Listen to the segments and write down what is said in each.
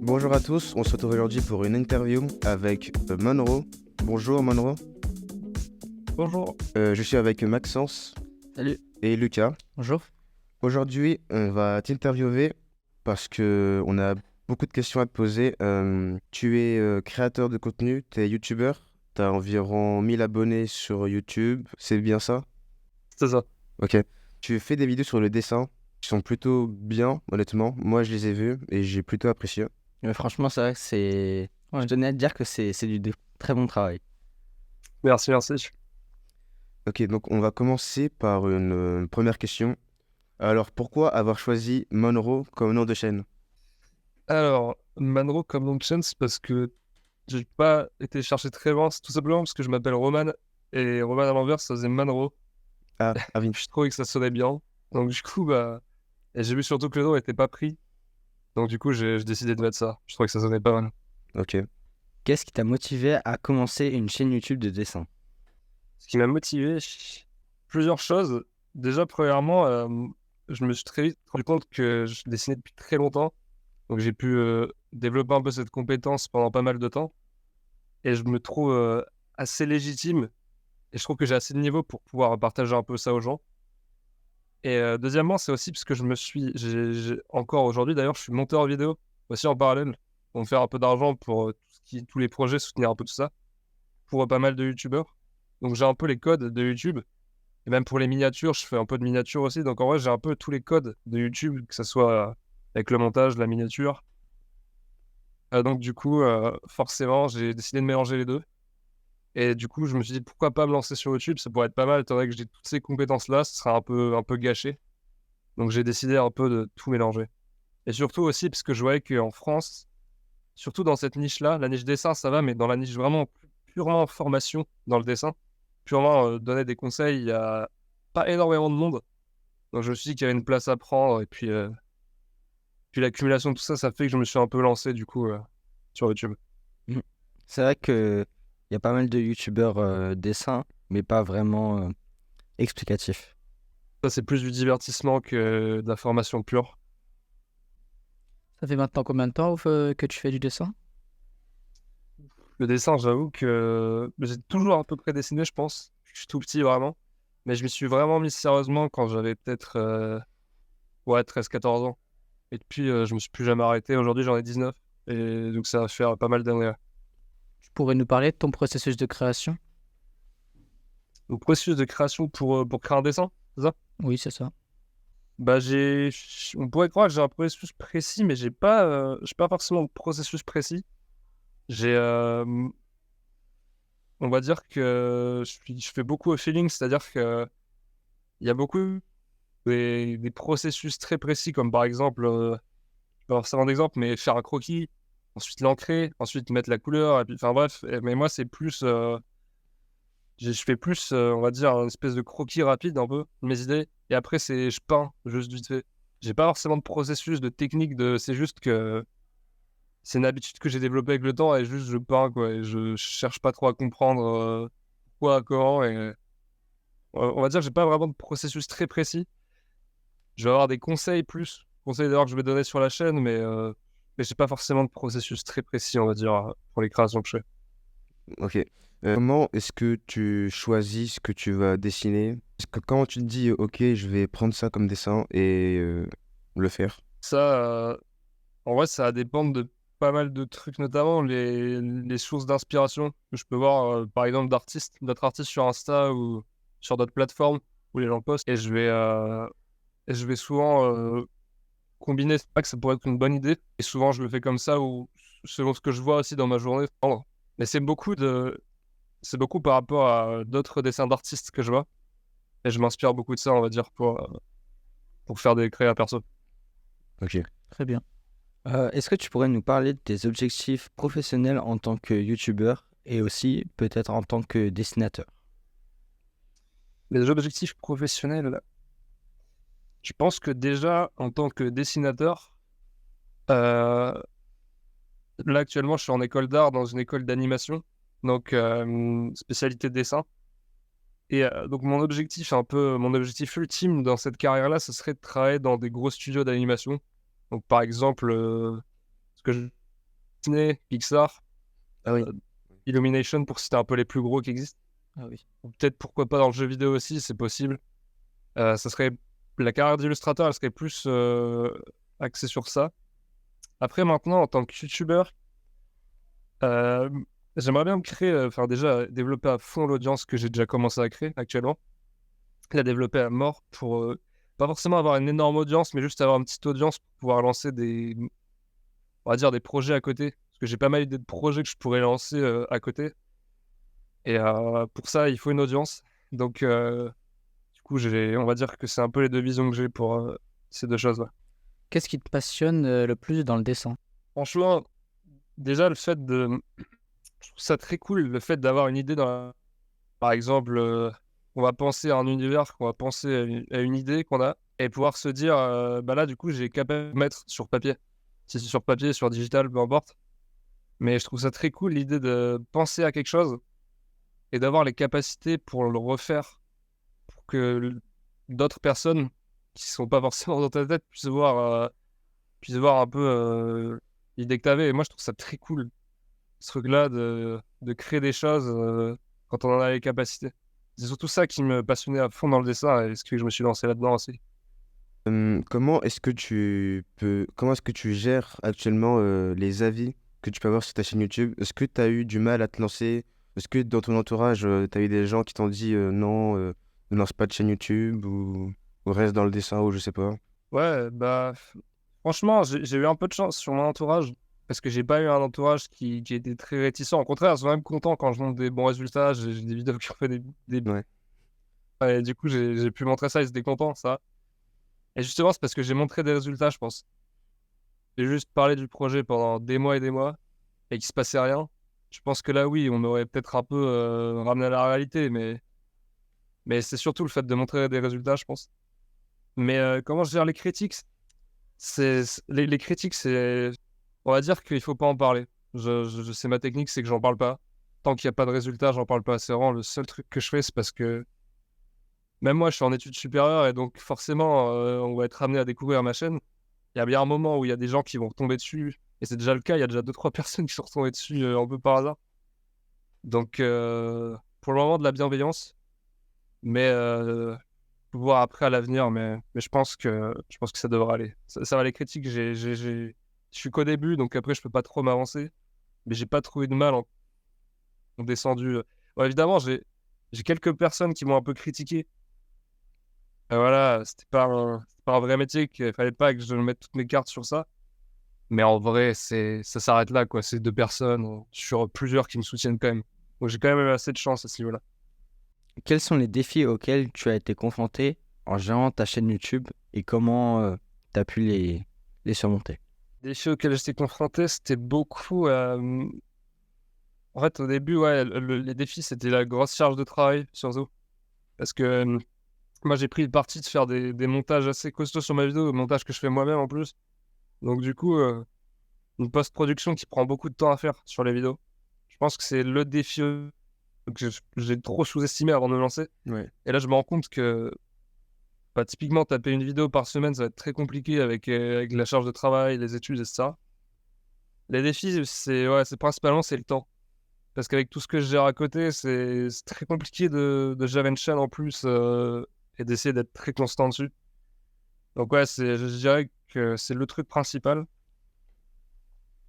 Bonjour à tous, on se retrouve aujourd'hui pour une interview avec Monroe. Bonjour Monroe. Bonjour. Je suis avec Maxence Salut. et Lucas. Bonjour. Aujourd'hui, on va t'interviewer parce que on a beaucoup de questions à te poser. Tu es créateur de contenu, tu es youtubeur, tu as environ 1000 abonnés sur YouTube, c'est bien ça? C'est ça. Ok. Tu fais des vidéos sur le dessin qui sont plutôt bien, honnêtement. Moi, je les ai vues et j'ai plutôt apprécié. Franchement, c'est vrai que c'est. Je Ouais. tenais à te dire que c'est du très bon travail. Merci. Ok, donc on va commencer par une première question. Alors, pourquoi avoir choisi Monroe comme nom de chaîne? Alors, Manro comme nom de chaîne, c'est parce que j'ai pas été chercher très loin. C'est tout simplement parce que je m'appelle Roman. Et Roman à l'envers, ça faisait Manro. Ah oui, Je trouvais que ça sonnait bien. Donc du coup, et j'ai vu surtout que le nom était pas pris. Donc du coup, j'ai décidé de mettre ça. Je trouvais que ça sonnait pas mal. ok. Qu'est-ce qui t'a motivé à commencer une chaîne YouTube de dessin? Ce qui m'a motivé, plusieurs choses. Déjà, premièrement, je me suis très vite rendu compte que je dessinais depuis très longtemps. Donc j'ai pu développer un peu cette compétence pendant pas mal de temps. Et je me trouve assez légitime. Et je trouve que j'ai assez de niveau pour pouvoir partager un peu ça aux gens. Et deuxièmement, c'est aussi parce que encore aujourd'hui, d'ailleurs, je suis monteur vidéo aussi en parallèle pour me faire un peu d'argent pour tous les projets, soutenir un peu tout ça, pour pas mal de youtubeurs. Donc j'ai un peu les codes de YouTube. Et même pour les miniatures, je fais un peu de miniatures aussi. Donc en vrai, j'ai un peu tous les codes de YouTube, que ce soit avec le montage, la miniature. Donc du coup, forcément, j'ai décidé de mélanger les deux. Et du coup, je me suis dit, pourquoi pas me lancer sur YouTube? Ça pourrait être pas mal, étant donné que j'ai toutes ces compétences-là, ce sera un peu gâché. Donc j'ai décidé un peu de tout mélanger. Et surtout aussi, parce que je voyais qu'en France, surtout dans cette niche-là, la niche dessin, ça va, mais dans la niche vraiment purement formation dans le dessin, purement donner des conseils, il y a pas énormément de monde. Donc je me suis dit qu'il y avait une place à prendre. Et puis l'accumulation de tout ça, ça fait que je me suis un peu lancé du coup sur YouTube. Mhm. C'est vrai qu'il y a pas mal de youtubeurs dessins, mais pas vraiment explicatifs. Ça, c'est plus du divertissement que de la formation pure. Ça fait maintenant combien de temps que tu fais du dessin? Le dessin, j'avoue que j'ai toujours à peu près dessiné, je pense. Je suis tout petit vraiment. Mais je m'y suis vraiment mis sérieusement quand j'avais peut-être 13-14 ans. Et depuis, je me suis plus jamais arrêté. Aujourd'hui, j'en ai 19. Et donc, ça va faire pas mal d'années. Tu pourrais nous parler de ton processus de création? Donc, processus de création pour créer un dessin, c'est ça? Oui, c'est ça. Bah, on pourrait croire que j'ai un processus précis, mais j'ai pas forcément de processus précis. J'ai, on va dire que je fais beaucoup au feeling, c'est-à-dire que il y a beaucoup des processus très précis, comme par exemple, je vais avoir ça en exemple, mais faire un croquis, ensuite l'ancrer, ensuite mettre la couleur, et puis, enfin bref, mais moi c'est plus, je fais plus, on va dire, une espèce de croquis rapide un peu, de mes idées, et après je peins, juste vite fait. J'ai pas forcément de processus, de technique, c'est juste que c'est une habitude que j'ai développée avec le temps, et juste je peins, quoi, et je cherche pas trop à comprendre quoi, comment, et on va dire que j'ai pas vraiment de processus très précis. Je vais avoir des conseils plus, conseils d'ailleurs que je vais donner sur la chaîne, mais j'ai pas forcément de processus très précis, on va dire, pour les créations que je fais. Ok. Comment est-ce que tu choisis ce que tu vas dessiner? Est-ce que quand tu te dis, ok, je vais prendre ça comme dessin et le faire? Ça, en vrai, ça va dépendre de pas mal de trucs, notamment les sources d'inspiration que je peux voir, par exemple, d'autres artistes sur Insta ou sur d'autres plateformes où les gens postent, et je vais souvent combiner, c'est pas que ça pourrait être une bonne idée, et souvent je le fais comme ça, ou selon ce que je vois aussi dans ma journée. Mais c'est beaucoup par rapport à d'autres dessins d'artistes que je vois. Et je m'inspire beaucoup de ça, on va dire, pour faire des créas perso. Ok. Très bien. Est-ce que tu pourrais nous parler de tes objectifs professionnels en tant que youtubeur et aussi peut-être en tant que dessinateur? Les objectifs professionnels, je pense que déjà, en tant que dessinateur, euh, là actuellement, je suis en école d'art, dans une école d'animation, donc spécialité de dessin. Et donc mon objectif ultime dans cette carrière-là, ce serait de travailler dans des gros studios d'animation. Donc par exemple, ce que Disney, Pixar, Ah oui. Illumination pour citer un peu les plus gros qui existent. Ah oui. Ou peut-être pourquoi pas dans le jeu vidéo aussi, c'est possible. Ça serait la carrière d'illustrateur, elle serait plus axée sur ça. Après maintenant, en tant que youtubeur, euh, j'aimerais bien me créer, déjà développer à fond l'audience que j'ai déjà commencé à créer actuellement. La développer à mort pour pas forcément avoir une énorme audience, mais juste avoir une petite audience pour pouvoir lancer on va dire des projets à côté. Parce que j'ai pas mal d'idées de projets que je pourrais lancer à côté. Et pour ça, il faut une audience. Donc, du coup, on va dire que c'est un peu les deux visions que j'ai pour ces deux choses-là. Qu'est-ce qui te passionne le plus dans le dessin? Franchement, déjà, je trouve ça très cool, le fait d'avoir une idée par exemple, on va penser à un univers, qu'on va penser à une idée qu'on a, et pouvoir se dire, bah là, du coup, j'ai qu'à mettre sur papier. Si c'est sur papier, sur digital, peu importe. Mais je trouve ça très cool, l'idée de penser à quelque chose et d'avoir les capacités pour le refaire, pour que d'autres personnes qui sont pas forcément dans ta tête puissent voir un peu l'idée que tu avais. Et moi, je trouve ça très cool, ce truc-là de créer des choses quand on en a les capacités. C'est surtout ça qui me passionnait à fond dans le dessin et ce que je me suis lancé là-dedans aussi. Comment est-ce que tu gères actuellement les avis que tu peux avoir sur ta chaîne YouTube? Est-ce que tu as eu du mal à te lancer? Est-ce que dans ton entourage, tu as eu des gens qui t'ont dit non, ne lance pas de chaîne YouTube ou reste dans le dessin ou je sais pas? Ouais, bah franchement, j'ai eu un peu de chance sur mon entourage parce que j'ai pas eu un entourage qui était très réticent. Au contraire, ils sont même contents quand je montre des bons résultats. J'ai des vidéos qui ont fait des... Ouais. Et du coup, j'ai pu montrer ça, ils étaient contents, ça. Et justement, c'est parce que j'ai montré des résultats, je pense. J'ai juste parlé du projet pendant des mois et qu'il se passait rien. Je pense que là, oui, on aurait peut-être un peu ramené à la réalité, mais c'est surtout le fait de montrer des résultats, je pense. Mais comment je gère les critiques? Les critiques, on va dire qu'il faut pas en parler. C'est ma technique, c'est que j'en parle pas. Tant qu'il n'y a pas de résultat, j'en parle pas. C'est vraiment le seul truc que je fais, c'est parce que même moi, je suis en études supérieures et donc forcément, on va être amené à découvrir ma chaîne. Il y a bien un moment où il y a des gens qui vont tomber dessus, et c'est déjà le cas. Il y a déjà 2-3 personnes qui sont retombées dessus un peu par hasard. Donc, pour le moment, de la bienveillance, mais faut voir après à l'avenir. Mais je pense que ça devrait aller. Ça va, les critiques. Je suis qu'au début, donc après, je peux pas trop m'avancer. Mais j'ai pas trouvé de mal en descendu. Bon, évidemment, j'ai quelques personnes qui m'ont un peu critiqué. Voilà, c'était pas un vrai métier, qu'il fallait pas que je mette toutes mes cartes sur ça. Mais en vrai, ça s'arrête là, quoi. C'est 2 personnes sur plusieurs qui me soutiennent quand même. Donc j'ai quand même eu assez de chance à ce niveau-là. Quels sont les défis auxquels tu as été confronté en gérant ta chaîne YouTube et comment tu as pu les surmonter? Les défis auxquels j'étais confronté, c'était beaucoup. En fait, au début, ouais, les défis, c'était la grosse charge de travail, surtout. Parce que moi, j'ai pris le parti de faire des montages assez costauds sur ma vidéo, des montages que je fais moi-même en plus. Donc, du coup, une post-production qui prend beaucoup de temps à faire sur les vidéos. Je pense que c'est le défi que j'ai trop sous-estimé avant de me lancer. Ouais. Et là, je me rends compte que bah, typiquement, taper une vidéo par semaine, ça va être très compliqué avec la charge de travail, les études, etc. Les défis, c'est principalement c'est le temps. Parce qu'avec tout ce que je gère à côté, c'est très compliqué de gérer une chaîne en plus et d'essayer d'être très constant dessus. Donc ouais, je dirais que c'est le truc principal.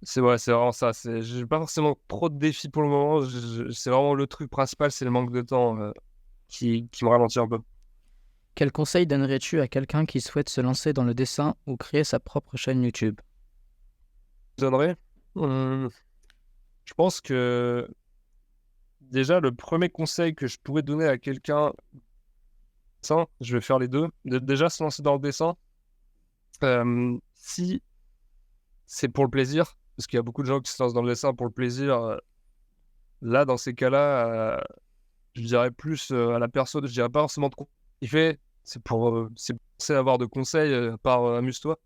C'est vraiment ça. J'ai pas forcément trop de défis pour le moment. C'est vraiment le truc principal, c'est le manque de temps qui me ralentit un peu. Quel conseil donnerais-tu à quelqu'un qui souhaite se lancer dans le dessin ou créer sa propre chaîne YouTube? Je donnerais. Je pense que déjà, le premier conseil que je pourrais donner à quelqu'un, je vais faire les deux. Déjà, se lancer dans le dessin. Si c'est pour le plaisir, parce qu'il y a beaucoup de gens qui se lancent dans le dessin pour le plaisir, là, dans ces cas-là, je dirais plus à la personne, je dirais pas forcément de conseils. C'est avoir de conseils par amuse-toi.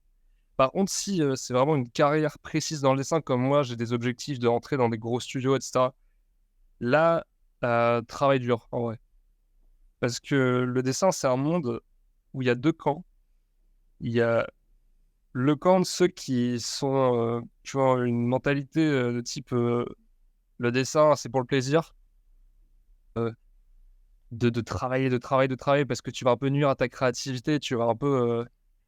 Par contre, si c'est vraiment une carrière précise dans le dessin, comme moi, j'ai des objectifs de rentrer dans des gros studios, etc. Là, travail dur, en vrai. Parce que le dessin, c'est un monde où il y a deux camps. Il y a le camp de ceux qui sont, tu vois, une mentalité de type le dessin, c'est pour le plaisir, euh, de travailler, de travailler, de travailler, parce que tu vas un peu nuire à ta créativité, tu vas un peu,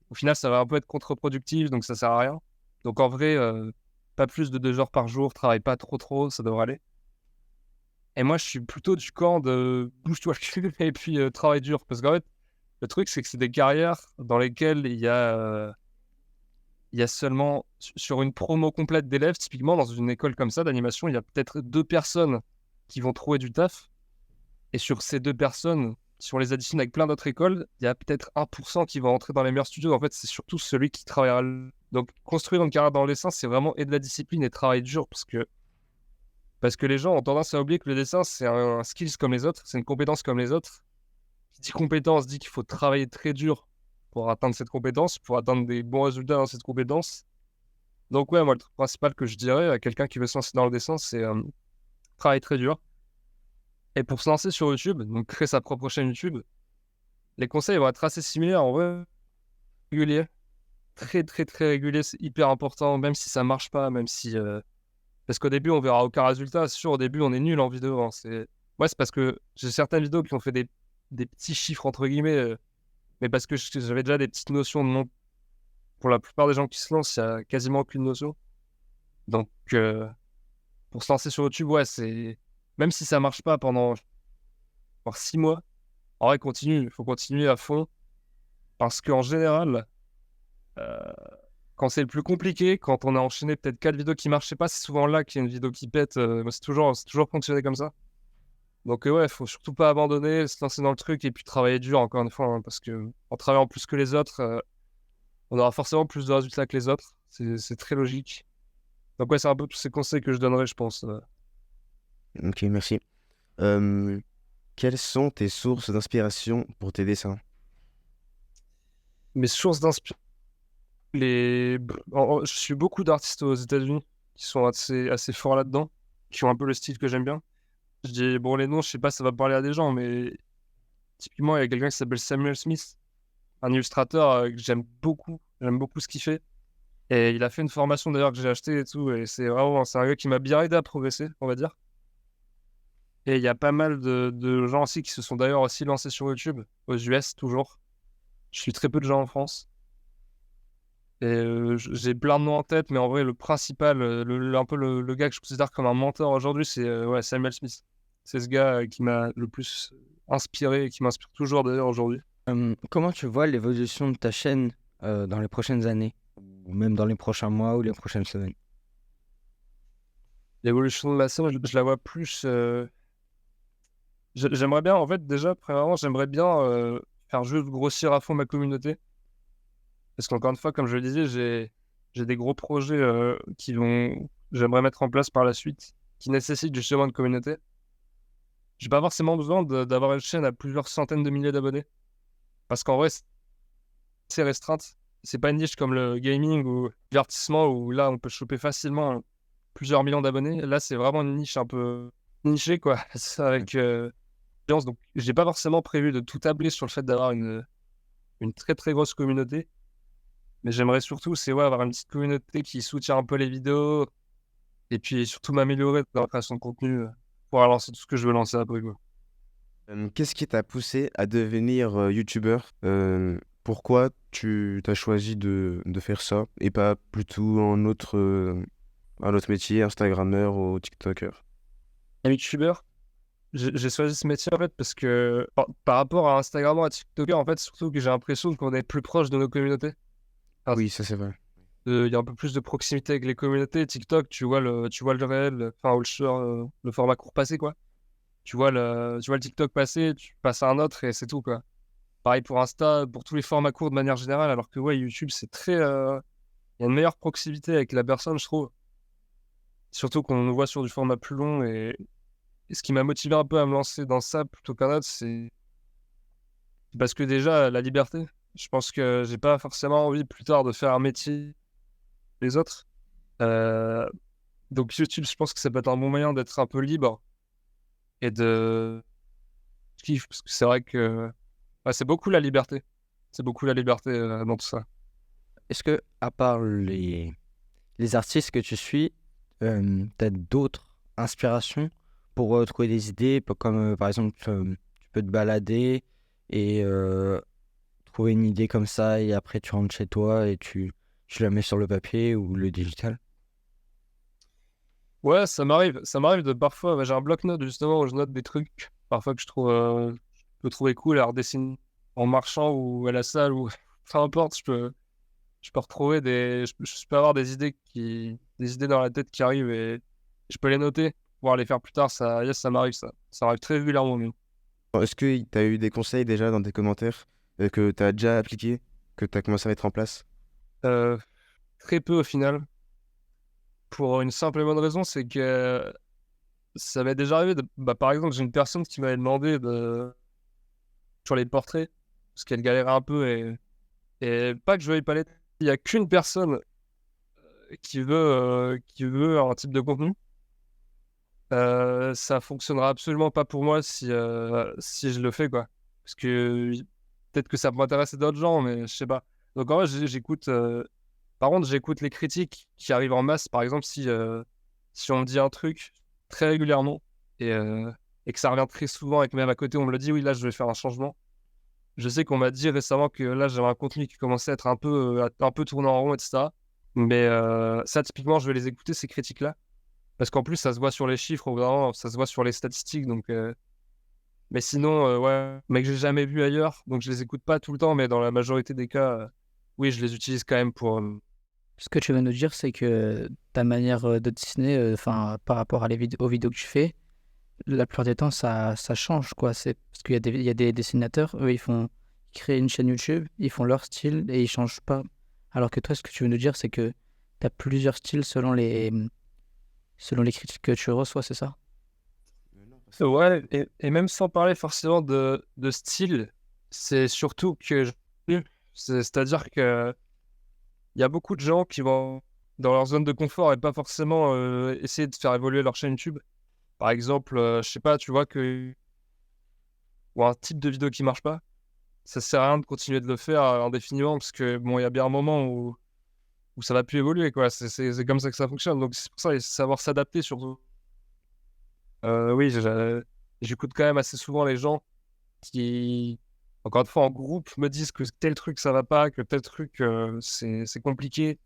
au final, ça va un peu être contre-productif, donc ça sert à rien. Donc en vrai, pas plus de 2 heures par jour, travaille pas trop, ça devrait aller. Et moi, je suis plutôt du camp de bouge-toi le cul et puis travaille dur, parce qu'en fait, le truc, c'est que c'est des carrières dans lesquelles il y a seulement, sur une promo complète d'élèves, typiquement dans une école comme ça d'animation, il y a peut-être 2 personnes qui vont trouver du taf. Et sur ces 2 personnes, si on les additionne avec plein d'autres écoles, il y a peut-être 1% qui vont rentrer dans les meilleurs studios. En fait, c'est surtout celui qui travaillera. Donc, construire une carrière dans le dessin, c'est vraiment et de la discipline et travail dur parce que les gens ont tendance à oublier que le dessin, c'est un skills comme les autres, c'est une compétence comme les autres. Qui dit compétence dit qu'il faut travailler très dur pour atteindre cette compétence, pour atteindre des bons résultats dans cette compétence. Donc, ouais, moi, le truc principal que je dirais à quelqu'un qui veut se lancer dans le dessin, c'est travailler très dur. Et pour se lancer sur YouTube, donc créer sa propre chaîne YouTube, les conseils vont être assez similaires en vrai. Régulier, très régulier, c'est hyper important, même si ça marche pas, même si. Parce qu'au début, on verra aucun résultat. C'est sûr, au début, on est nul en vidéo. Hein. Ouais, c'est parce que j'ai certaines vidéos qui ont fait des petits chiffres, entre guillemets, mais parce que j'avais déjà des petites notions de mon. Pour la plupart des gens qui se lancent, il n'y a quasiment aucune notion. Donc, pour se lancer sur YouTube, ouais, c'est. Même si ça marche pas pendant 6 mois, en vrai, continue. Il faut continuer à fond. Parce qu'en général, euh, quand c'est le plus compliqué, quand on a enchaîné peut-être 4 vidéos qui marchaient pas, c'est souvent là qu'il y a une vidéo qui pète. Moi, c'est toujours fonctionné comme ça. Donc, ouais, faut surtout pas abandonner, se lancer dans le truc et puis travailler dur, encore une fois. Hein, parce que en travaillant plus que les autres, on aura forcément plus de résultats que les autres. C'est très logique. Donc, ouais, c'est un peu tous ces conseils que je donnerais, je pense. Ok, merci. Euh, Quelles sont tes sources d'inspiration pour tes dessins? Mes sources d'inspiration. Je suis beaucoup d'artistes aux États-Unis qui sont assez forts là-dedans, qui ont un peu le style que j'aime bien. Je dis, bon, les noms, je sais pas, ça va parler à des gens, mais typiquement, il y a quelqu'un qui s'appelle Samuel Smith, un illustrateur que j'aime beaucoup. J'aime beaucoup ce qu'il fait. Et il a fait une formation d'ailleurs que j'ai achetée et tout. Et c'est un gars qui m'a bien aidé à progresser, on va dire. Et il y a pas mal de gens aussi qui se sont d'ailleurs aussi lancés sur YouTube, aux US toujours. Je suis très peu de gens en France. Et j'ai plein de noms en tête, mais en vrai, le principal, un peu le gars que je considère comme un mentor aujourd'hui, c'est ouais, Samuel Smith. C'est ce gars qui m'a le plus inspiré et qui m'inspire toujours d'ailleurs aujourd'hui. Comment tu vois l'évolution de ta chaîne dans les prochaines années, ou même dans les prochains mois ou les prochaines semaines? L'évolution de la scène, je la vois plus. J'aimerais bien, en fait, déjà, premièrement, j'aimerais bien faire juste grossir à fond ma communauté. Parce qu'encore une fois, comme je le disais, j'ai des gros projets j'aimerais mettre en place par la suite, qui nécessitent justement une communauté. J'ai pas forcément besoin d'avoir une chaîne à plusieurs centaines de milliers d'abonnés. Parce qu'en vrai, c'est restreinte. C'est pas une niche comme le gaming ou le divertissement où là, on peut choper facilement plusieurs millions d'abonnés. Là, c'est vraiment une niche un peu nichée, quoi. C'est avec audience. Donc, j'ai pas forcément prévu de tout tabler sur le fait d'avoir une très grosse communauté. Mais j'aimerais surtout, c'est ouais, avoir une petite communauté qui soutient un peu les vidéos et puis surtout m'améliorer dans la création de contenu pour lancer tout ce que je veux lancer après, quoi. Qu'est-ce qui t'a poussé à devenir youtubeur? Pourquoi tu t'as choisi de faire ça et pas plutôt un autre métier, Instagrammeur ou TikToker? Un youtubeur, j'ai choisi ce métier en fait parce que par rapport à Instagram et à TikToker, en fait, surtout que j'ai l'impression qu'on est plus proche de nos communautés. Enfin, Oui, ça c'est vrai. il y a un peu plus de proximité avec les communautés. TikTok, tu vois le réel, enfin, ou le format court passé, quoi. Tu vois le TikTok passer, tu passes à un autre et c'est tout, quoi. Pareil pour Insta, pour tous les formats courts de manière générale, alors que ouais, YouTube, c'est très. Il y a une meilleure proximité avec la personne, je trouve. Surtout qu'on nous voit sur du format plus long. Et ce qui m'a motivé un peu à me lancer dans ça plutôt qu'un autre, c'est parce que déjà, la liberté. Je pense que j'ai pas forcément envie plus tard de faire un métier les autres. Euh, Donc YouTube, je pense que ça peut être un bon moyen d'être un peu libre et de kiffe, parce que c'est vrai que ouais, c'est beaucoup la liberté. C'est beaucoup la liberté dans tout ça. est-ce que, à part les artistes que tu suis, tu as d'autres inspirations pour trouver des idées, comme par exemple, tu peux te balader et trouver une idée comme ça, et après tu rentres chez toi et tu la mets sur le papier ou le digital? Ouais, ça m'arrive. Ça m'arrive de parfois. J'ai un bloc-notes justement où je note des trucs. Parfois que je peux trouver cool à redessiner en marchant ou à la salle ou peu importe. Je peux retrouver je peux avoir des idées dans la tête qui arrivent et je peux les noter, pouvoir les faire plus tard. Yes, ça m'arrive ça. Ça arrive très régulièrement même. Est-ce que tu as eu des conseils déjà dans tes commentaires que tu as déjà appliqués, que tu as commencé à mettre en place? Euh, Très peu au final. Pour une simple et bonne raison, c'est que ça m'est déjà arrivé par exemple, j'ai une personne qui m'avait demandé sur les portraits, parce qu'elle galérait un peu et pas que je veuille pas l'aider. Il y a qu'une personne qui veut un type de contenu. Ça fonctionnera absolument pas pour moi si je le fais, quoi. Parce que peut-être que ça peut intéresser d'autres gens, mais je sais pas. Donc en vrai, j'écoute. Par contre, j'écoute les critiques qui arrivent en masse. Par exemple, si on me dit un truc très régulièrement et que ça revient très souvent et que même à côté on me le dit, oui, là, je vais faire un changement. Je sais qu'on m'a dit récemment que là, j'avais un contenu qui commençait à être un peu tourné en rond, etc. Mais ça, typiquement, je vais les écouter, ces critiques-là. Parce qu'en plus, ça se voit sur les chiffres, vraiment, ça se voit sur les statistiques. Donc, mais sinon, ouais, mais que j'ai jamais vu ailleurs. Donc, je les écoute pas tout le temps, mais dans la majorité des cas, oui, je les utilise quand même pour. Ce que tu veux nous dire, c'est que ta manière de dessiner, enfin, par rapport aux vidéos que tu fais, la plupart des temps, ça change, quoi. C'est parce il y a des dessinateurs, eux, ils créent une chaîne YouTube, ils font leur style et ils changent pas. Alors que toi, ce que tu veux nous dire, c'est que tu as plusieurs styles selon les critiques que tu reçois, c'est ça? Ouais, et même sans parler forcément de style, c'est surtout que c'est-à-dire que il y a beaucoup de gens qui vont dans leur zone de confort et pas forcément essayer de faire évoluer leur chaîne YouTube. Par exemple, je sais pas, tu vois que ou un type de vidéo qui marche pas, ça sert à rien de continuer de le faire indéfiniment parce que bon, il y a bien un moment où ça va plus évoluer, quoi. C'est comme ça que ça fonctionne. Donc c'est pour ça, il faut savoir s'adapter surtout. Oui, j'écoute quand même assez souvent les gens qui, encore une fois, en groupe, me disent que tel truc ça va pas, que tel truc c'est compliqué.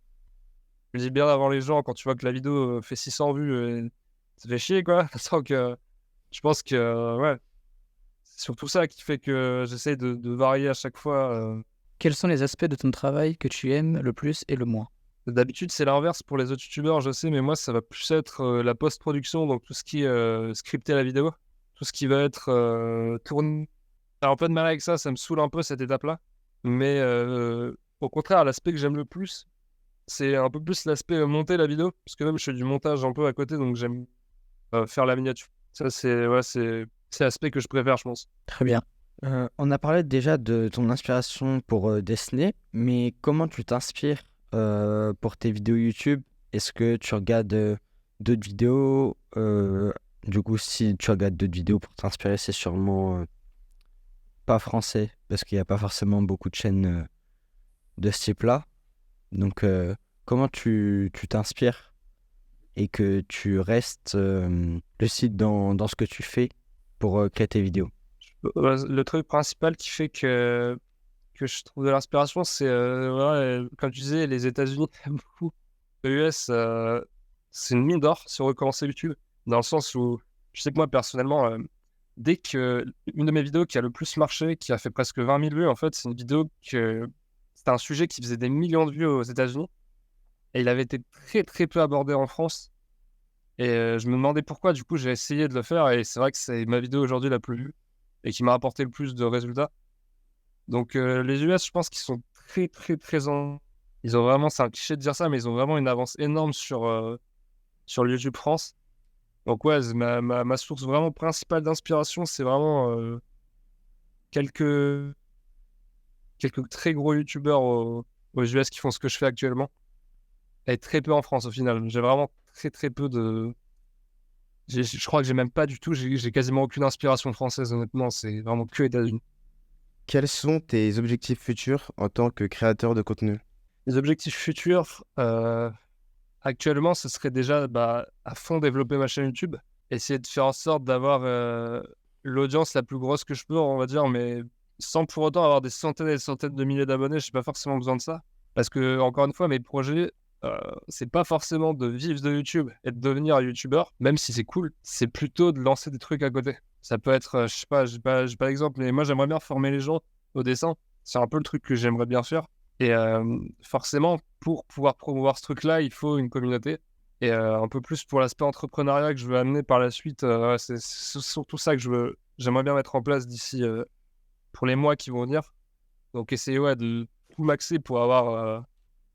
Je dis bien avant les gens, quand tu vois que la vidéo fait 600 vues, ça fait chier, quoi. Donc, je pense que, ouais, c'est surtout ça qui fait que j'essaie de varier à chaque fois. Quels sont les aspects de ton travail que tu aimes le plus et le moins? D'habitude, c'est l'inverse pour les autres youtubeurs, je sais, mais moi, ça va plus être la post-production, donc tout ce qui est scripter la vidéo, tout ce qui va être tourné. J'ai un peu de mal avec ça, ça me saoule un peu cette étape-là. Mais au contraire, l'aspect que j'aime le plus, c'est un peu plus l'aspect monter la vidéo, parce que même je fais du montage un peu à côté, donc j'aime faire la miniature. Ça, c'est l'aspect que je préfère, je pense. Très bien. On a parlé déjà de ton inspiration pour dessiner, mais comment tu t'inspires pour tes vidéos YouTube? Est-ce que tu regardes d'autres vidéos? Du coup, si tu regardes d'autres vidéos pour t'inspirer, c'est sûrement pas français, parce qu'il n'y a pas forcément beaucoup de chaînes de ce type-là. Donc, comment tu t'inspires et que tu restes lucide dans ce que tu fais pour créer tes vidéos? Le truc principal qui fait que je trouve de l'inspiration, c'est, comme tu disais, les États-Unis, beaucoup. Les US, c'est une mine d'or si on recommence YouTube, dans le sens où je sais que moi, personnellement, dès que une de mes vidéos qui a le plus marché, qui a fait presque 20 000 vues, en fait, c'est une vidéo c'était un sujet qui faisait des millions de vues aux États-Unis et il avait été très, très peu abordé en France. Et je me demandais pourquoi, du coup, j'ai essayé de le faire et c'est vrai que c'est ma vidéo aujourd'hui la plus vue et qui m'a apporté le plus de résultats. Donc les US, je pense qu'ils sont très très présents. Ils ont vraiment, c'est un cliché de dire ça, mais ils ont vraiment une avance énorme sur le YouTube France. Donc ouais, ma source vraiment principale d'inspiration, c'est vraiment quelques très gros YouTubeurs aux US qui font ce que je fais actuellement. Et très peu en France au final. J'ai vraiment très très peu de... Je crois que j'ai même pas du tout, j'ai quasiment aucune inspiration française honnêtement, c'est vraiment que États-Unis. Quels sont tes objectifs futurs en tant que créateur de contenu? Les objectifs futurs, actuellement, ce serait déjà à fond développer ma chaîne YouTube, essayer de faire en sorte d'avoir l'audience la plus grosse que je peux, on va dire, mais sans pour autant avoir des centaines et des centaines de milliers d'abonnés. Je n'ai pas forcément besoin de ça. Parce que, encore une fois, mes projets, c'est pas forcément de vivre de YouTube et de devenir YouTubeur, même si c'est cool. C'est plutôt de lancer des trucs à côté. Ça peut être, je sais pas, j'ai pas d'exemple, mais moi, j'aimerais bien former les gens au dessin. C'est un peu le truc que j'aimerais bien faire. Et forcément, pour pouvoir promouvoir ce truc-là, il faut une communauté. Et un peu plus pour l'aspect entrepreneuriat que je veux amener par la suite, c'est surtout ça que j'aimerais bien mettre en place d'ici pour les mois qui vont venir. Donc essayer de tout maxer pour avoir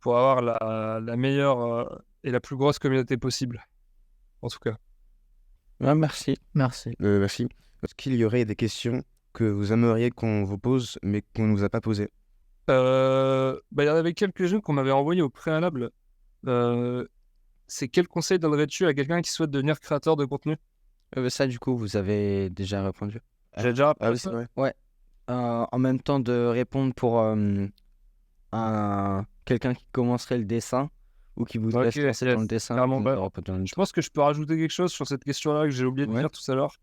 la meilleure et la plus grosse communauté possible, en tout cas. Ouais, merci. Merci. Merci. Est-ce qu'il y aurait des questions que vous aimeriez qu'on vous pose, mais qu'on ne vous a pas posées? Il y en avait quelques-unes qu'on m'avait envoyées au préalable. C'est quel conseil donnerais-tu à quelqu'un qui souhaite devenir créateur de contenu? Ça, du coup, vous avez déjà répondu. J'ai déjà Ah oui, répondu c'est ça. vrai. En même temps de répondre pour quelqu'un qui commencerait le dessin ou qui voudrait se Ok, lancer dans le yes, dessin. clairement. vous avez répondu. Je pense que je peux rajouter quelque chose sur cette question-là que j'ai oublié de Ouais. dire tout à l'heure.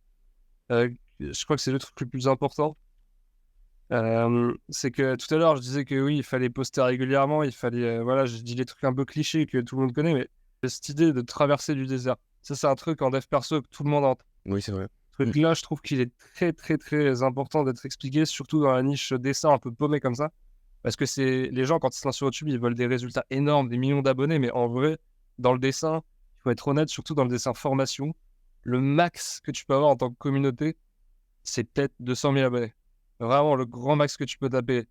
Je crois que c'est le truc le plus important. C'est que tout à l'heure, je disais que oui, il fallait poster régulièrement, il fallait, voilà, je dis les trucs un peu clichés que tout le monde connaît, mais cette idée de traverser du désert, ça, c'est un truc en dev perso que tout le monde entend. Oui, c'est vrai. Ce truc-là, je trouve qu'il est très, très, très important d'être expliqué, surtout dans la niche dessin un peu paumée comme ça. Parce que c'est les gens, quand ils se lancent sur YouTube, ils veulent des résultats énormes, des millions d'abonnés, mais en vrai, dans le dessin, il faut être honnête, surtout dans le dessin formation, le max que tu peux avoir en tant que communauté, c'est peut-être 200 000 abonnés. Vraiment, le grand max que tu peux taper.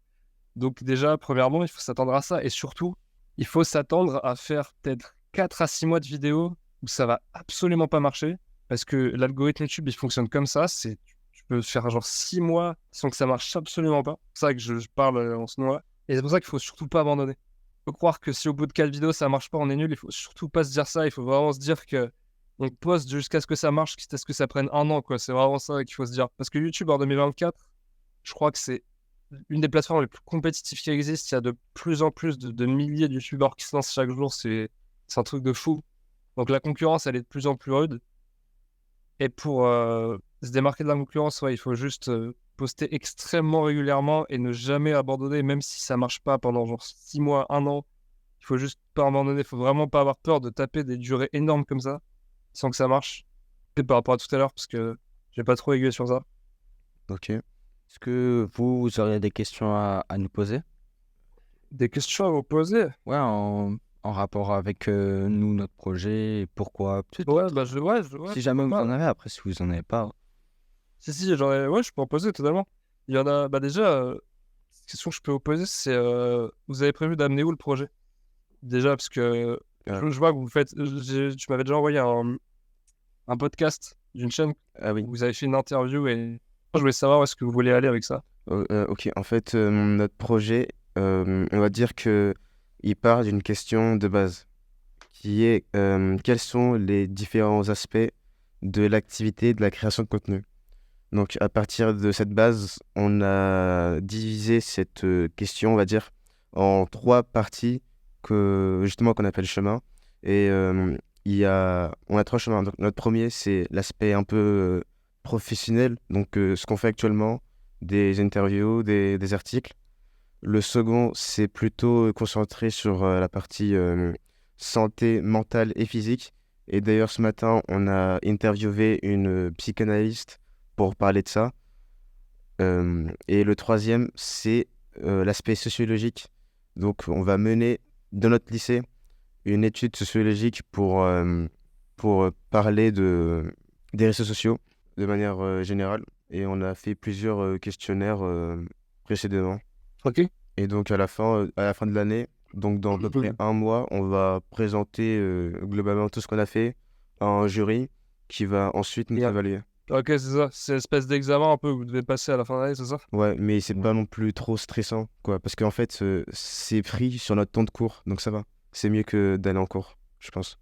Donc déjà, premièrement, il faut s'attendre à ça. Et surtout, il faut s'attendre à faire peut-être 4 à 6 mois de vidéos où ça va absolument pas marcher. Parce que l'algorithme YouTube, il fonctionne comme ça. Tu peux faire genre 6 mois sans que ça marche absolument pas. C'est ça que je parle en ce moment-là. Et c'est pour ça qu'il faut surtout pas abandonner. Il faut croire que si au bout de 4 vidéos, ça marche pas, on est nul. Il faut surtout pas se dire ça. Il faut vraiment se dire que on poste jusqu'à ce que ça marche, quitte à ce que ça prenne un an, quoi. C'est vraiment ça qu'il faut se dire. Parce que YouTube, en 2024, je crois que c'est une des plateformes les plus compétitives qui existent. Il y a de plus en plus de milliers de youtubeurs qui se lancent chaque jour. C'est un truc de fou. Donc la concurrence, elle est de plus en plus rude. Et pour se démarquer de la concurrence, il faut juste poster extrêmement régulièrement et ne jamais abandonner, même si ça marche pas pendant genre 6 mois, 1 an. Il faut juste pas abandonner. Il faut vraiment pas avoir peur de taper des durées énormes comme ça sans que ça marche. Et par rapport à tout à l'heure, parce que j'ai pas trop aiguillé sur ça. Ok. Est-ce que vous auriez des questions à nous poser? Des questions à vous poser? Ouais, en rapport avec nous, notre projet, et pourquoi. Peut-être Ouais, ouais, si jamais vous pas. en avez, après, si vous en avez pas. Si, j'en ai... Ouais, je peux en poser totalement. Il y en a... déjà, cette question que je peux vous poser, c'est vous avez prévu d'amener où le projet? Déjà, parce que je vois que vous faites... Tu m'avais déjà envoyé un podcast d'une chaîne Ah oui. où vous avez fait une interview et je voulais savoir où est-ce que vous voulez aller avec ça. Ok, en fait, notre projet, on va dire que il part d'une question de base, qui est quels sont les différents aspects de l'activité de la création de contenu. Donc, à partir de cette base, on a divisé cette question, on va dire, en 3 parties justement qu'on appelle chemin. Et on a 3 chemins. Donc, notre premier, c'est l'aspect un peu professionnel, donc ce qu'on fait actuellement, des interviews, des articles. Le second, c'est plutôt concentré sur la partie santé mentale et physique. Et d'ailleurs, ce matin, on a interviewé une psychanalyste pour parler de ça. Et le troisième, c'est l'aspect sociologique. Donc, on va mener dans notre lycée une étude sociologique pour parler des réseaux sociaux de manière générale. Et on a fait plusieurs questionnaires précédemment. Ok. Et donc, à la fin de l'année, donc dans à peu près un mois, on va présenter globalement tout ce qu'on a fait à un jury qui va ensuite nous Bien. évaluer. Ok, c'est ça. C'est l'espèce d'examen un peu que vous devez passer à la fin de l'année, c'est ça? Ouais, mais c'est pas non plus trop stressant, quoi. Parce qu'en fait, c'est pris sur notre temps de cours, donc ça va. C'est mieux que d'aller en cours, je pense.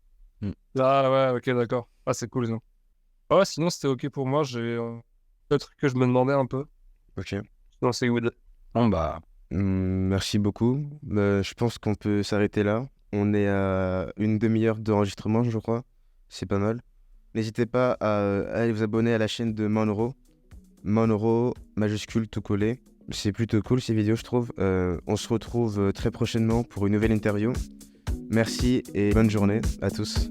Ah ouais, ok, d'accord. Ah, c'est cool, ça. Ouais, sinon, c'était ok pour moi. J'ai le truc que je me demandais un peu. Ok. Non, c'est good. Bon, bah, Merci beaucoup. Je pense qu'on peut s'arrêter là. On est à une demi-heure d'enregistrement, je crois. C'est pas mal. N'hésitez pas à aller vous abonner à la chaîne de Monro. Monro, majuscule tout collé. C'est plutôt cool ces vidéos, je trouve. On se retrouve très prochainement pour une nouvelle interview. Merci et bonne journée à tous.